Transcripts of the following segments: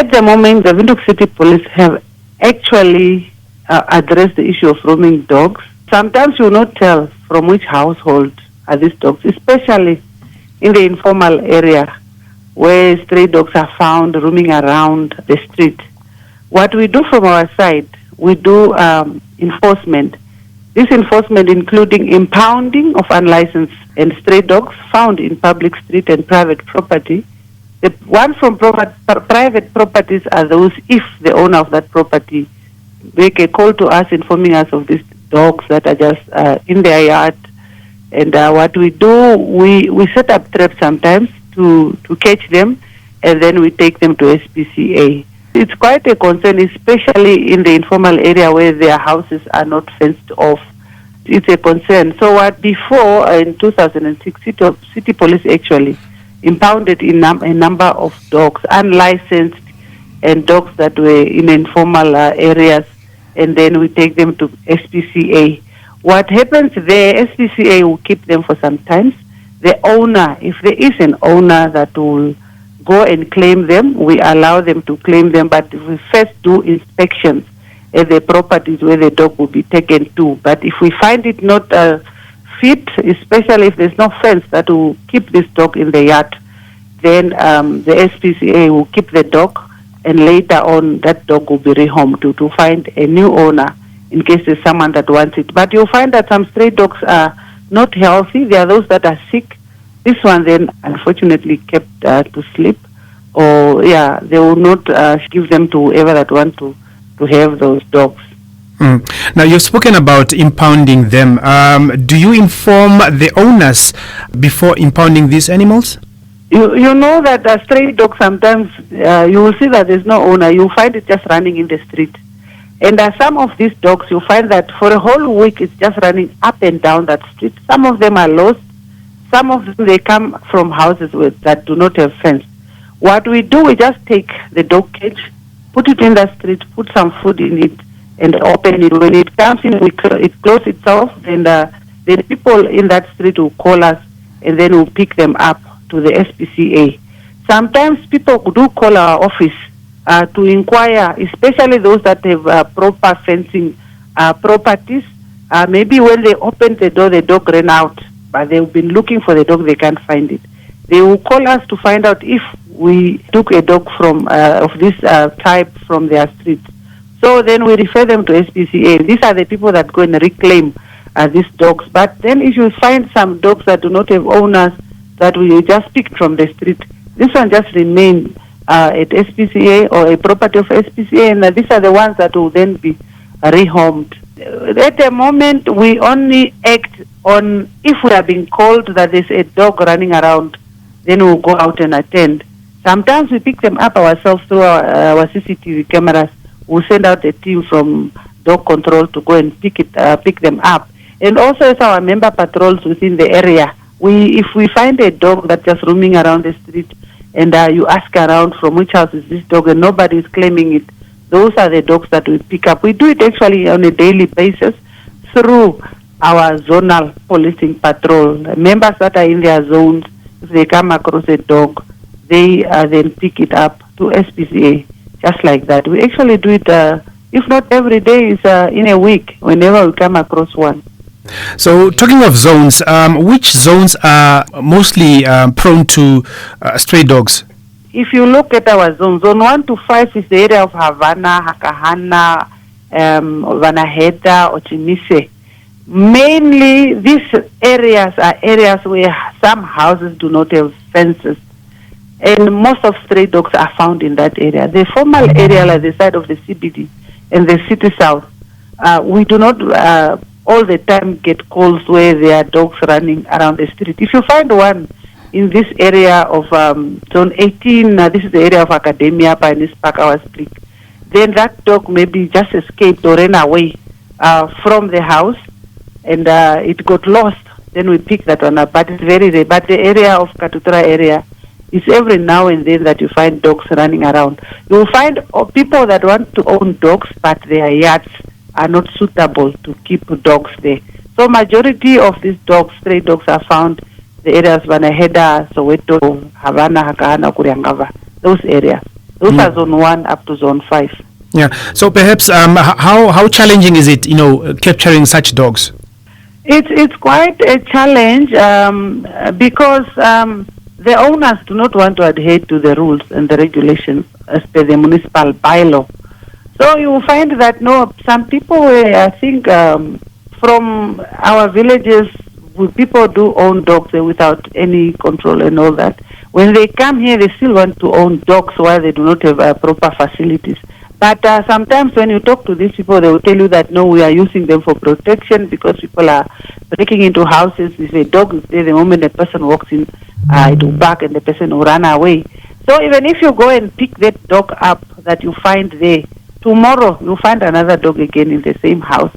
At the moment, the Windhoek City Police have actually addressed the issue of roaming dogs. Sometimes you will not tell from which household are these dogs, especially in the informal area where stray dogs are found roaming around the street. What we do from our side, we do enforcement. This enforcement including impounding of unlicensed and stray dogs found in public street and private property. The ones from private properties are those if the owner of that property make a call to us informing us of these dogs that are just in their yard. And what we do, we set up traps sometimes to catch them, and then we take them to SPCA. It's quite a concern, especially in the informal area where their houses are not fenced off. It's a concern. So what before, in 2006, City Police actually impounded a number of dogs, unlicensed, and dogs that were in informal areas, and then we take them to SPCA. What happens there, SPCA will keep them for some time. The owner, if there is an owner that will go and claim them, we allow them to claim them, but we first do inspections at the properties where the dog will be taken to. But if we find it not fit, especially if there's no fence that will keep this dog in the yard, then the SPCA will keep the dog, and later on that dog will be rehomed to find a new owner in case there's someone that wants it. But you'll find that some stray dogs are not healthy. There are those that are sick. This one then unfortunately kept to sleep, or they will not give them to whoever that want to have those dogs. Now, you've spoken about impounding them. Do you inform the owners before impounding these animals? You know that a stray dog sometimes you will see that there's no owner. You find it just running in the street. And some of these dogs, you find that for a whole week it's just running up and down that street. Some of them are lost. Some of them, they come from houses that do not have fence. What we do, we just take the dog cage, put it in the street, put some food in it, and open it. When it comes in, it closes itself, and the people in that street will call us, and then we'll pick them up to the SPCA. Sometimes people do call our office to inquire, especially those that have proper fencing properties. Maybe when they opened the door, the dog ran out, but they've been looking for the dog, they can't find it. They will call us to find out if we took a dog from of this type from their street. So then we refer them to SPCA. These are the people that go and reclaim these dogs. But then if you find some dogs that do not have owners that we just picked from the street, this one just remain at SPCA or a property of SPCA, and these are the ones that will then be rehomed. At the moment, we only act on if we are being called that there's a dog running around, then we'll go out and attend. Sometimes we pick them up ourselves through our CCTV cameras. We'll send out a team from dog control to go and pick them up. And also as our member patrols within the area, if we find a dog that's just roaming around the street, and you ask around from which house is this dog and nobody is claiming it, those are the dogs that we pick up. We do it actually on a daily basis through our zonal policing patrol. Members that are in their zones, if they come across a dog, they then pick it up to SPCA, just like that. We actually do it, if not every day, it's in a week, whenever we come across one. So, talking of zones, which zones are mostly prone to stray dogs? If you look at our zone 1 to 5 is the area of Havana, Hakahana, Vanaheda, Ochimise. Mainly, these areas are areas where some houses do not have fences, and most of stray dogs are found in that area. The formal area, like the side of the CBD and the city south, we do not all the time get calls where there are dogs running around the street. If you find one in this area of zone 18, this is the area of Academia, Pioneers Park, our Creek, then that dog maybe just escaped or ran away from the house, and it got lost. Then we pick that one up, but it's very rare. But the area of Katutura area, it's every now and then that you find dogs running around. You will find people that want to own dogs, but their yards are not suitable to keep dogs there. So majority of these dogs, stray dogs, are found in the areas Vanaheda, Soweto, Havana, Hakahana, Kuriangava, those areas. Those are zone 1 up to zone 5. Yeah. So perhaps how challenging is it, capturing such dogs? It's quite a challenge because the owners do not want to adhere to the rules and the regulations as per the municipal bylaw. So you will find that some people, I think, from our villages, people do own dogs without any control and all that. When they come here, they still want to own dogs while they do not have proper facilities. But sometimes when you talk to these people, they will tell you that, no, we are using them for protection because people are breaking into houses. If a dog is there, the moment a person walks in, it will bark and the person will run away. So even if you go and pick that dog up that you find there, tomorrow you'll find another dog again in the same house,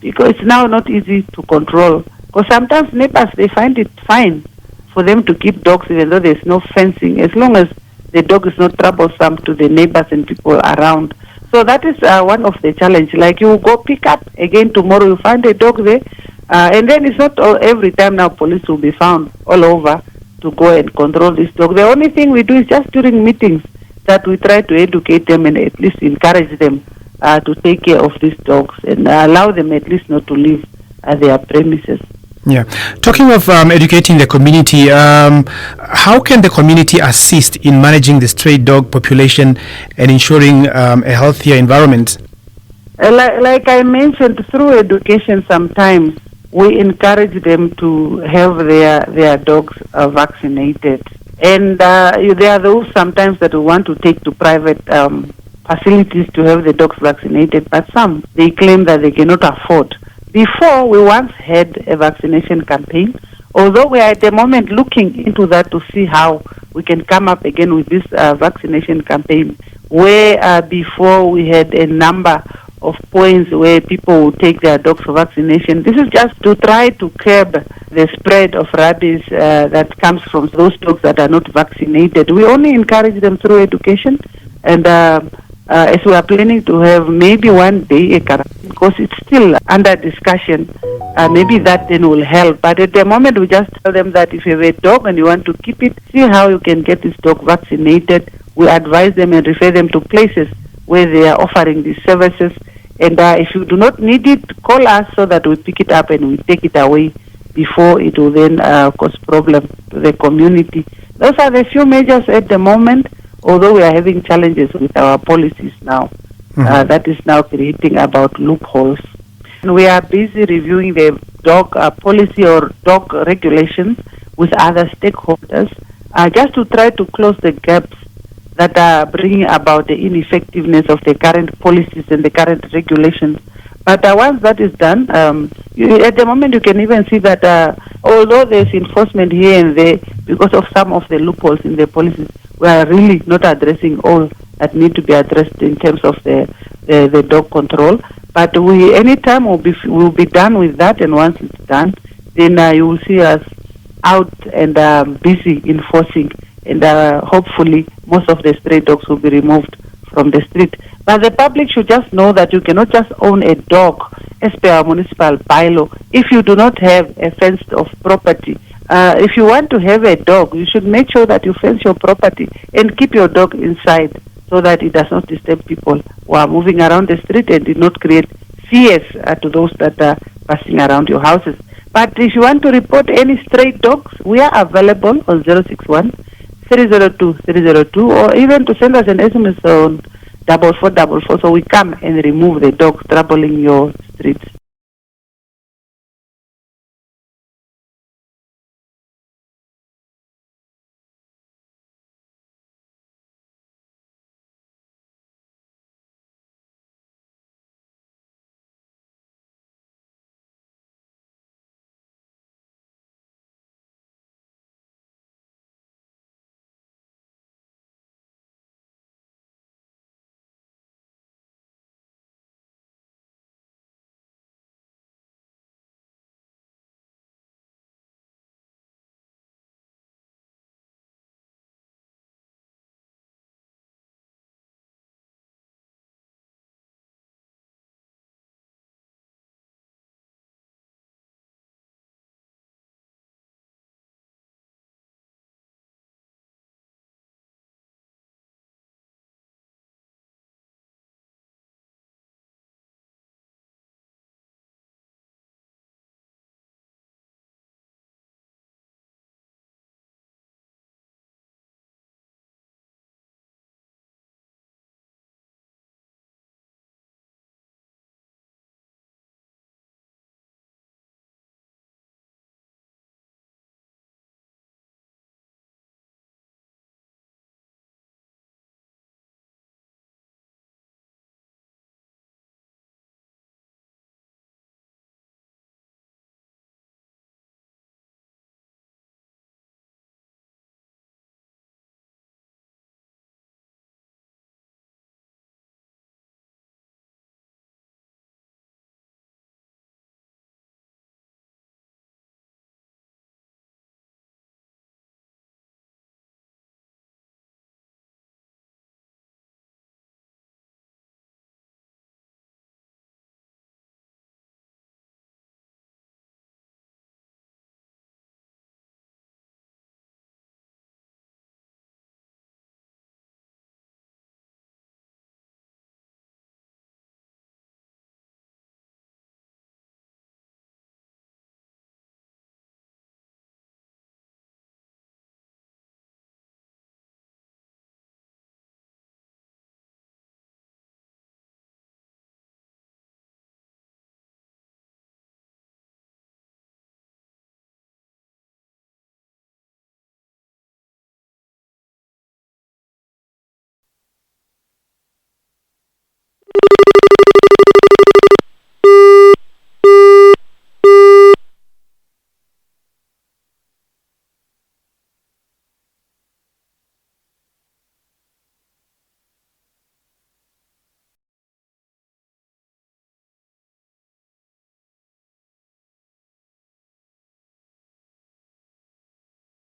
because it's now not easy to control. Because sometimes neighbors, they find it fine for them to keep dogs even though there's no fencing, as long as the dog is not troublesome to the neighbors and people around. So that is one of the challenges. Like you go pick up again tomorrow, you find a dog there, and then it's not every time now police will be found all over to go and control this dog. The only thing we do is just during meetings that we try to educate them and at least encourage them to take care of these dogs and allow them at least not to leave their premises. Yeah. Talking of educating the community, how can the community assist in managing the stray dog population and ensuring a healthier environment? Like I mentioned, through education sometimes we encourage them to have their dogs vaccinated. And there are those sometimes that we want to take to private facilities to have the dogs vaccinated, but some, they claim that they cannot afford. Before, we once had a vaccination campaign, although we are at the moment looking into that to see how we can come up again with this vaccination campaign, where before we had a number of points where people would take their dogs for vaccination. This is just to try to curb the spread of rabies that comes from those dogs that are not vaccinated. We only encourage them through education, and as we are planning to have maybe one day a quarantine, because it's still under discussion, maybe that then will help. But at the moment, we just tell them that if you have a dog and you want to keep it, see how you can get this dog vaccinated. We advise them and refer them to places where they are offering these services. And if you do not need it, call us so that we pick it up and we take it away before it will then cause problem to the community. Those are the few measures at the moment, although we are having challenges with our policies now. That is now creating about loopholes. And we are busy reviewing the dog policy or dog regulations with other stakeholders just to try to close the gaps that are bringing about the ineffectiveness of the current policies and the current regulations. But once that is done, at the moment you can even see that although there's enforcement here and there, because of some of the loopholes in the policies, we are really not addressing all that need to be addressed in terms of the dog control. But anytime we'll be done with that, and once it's done, then you will see us out and busy enforcing, and hopefully most of the stray dogs will be removed from the street. But the public should just know that you cannot just own a dog as per our municipal bylaw if you do not have a fenced-off property. If you want to have a dog, you should make sure that you fence your property and keep your dog inside so that it does not disturb people who are moving around the street and did not create fears to those that are passing around your houses. But if you want to report any stray dogs, we are available on 061 302 302, or even to send us an SMS on 4444, so we come and remove the dogs troubling your streets.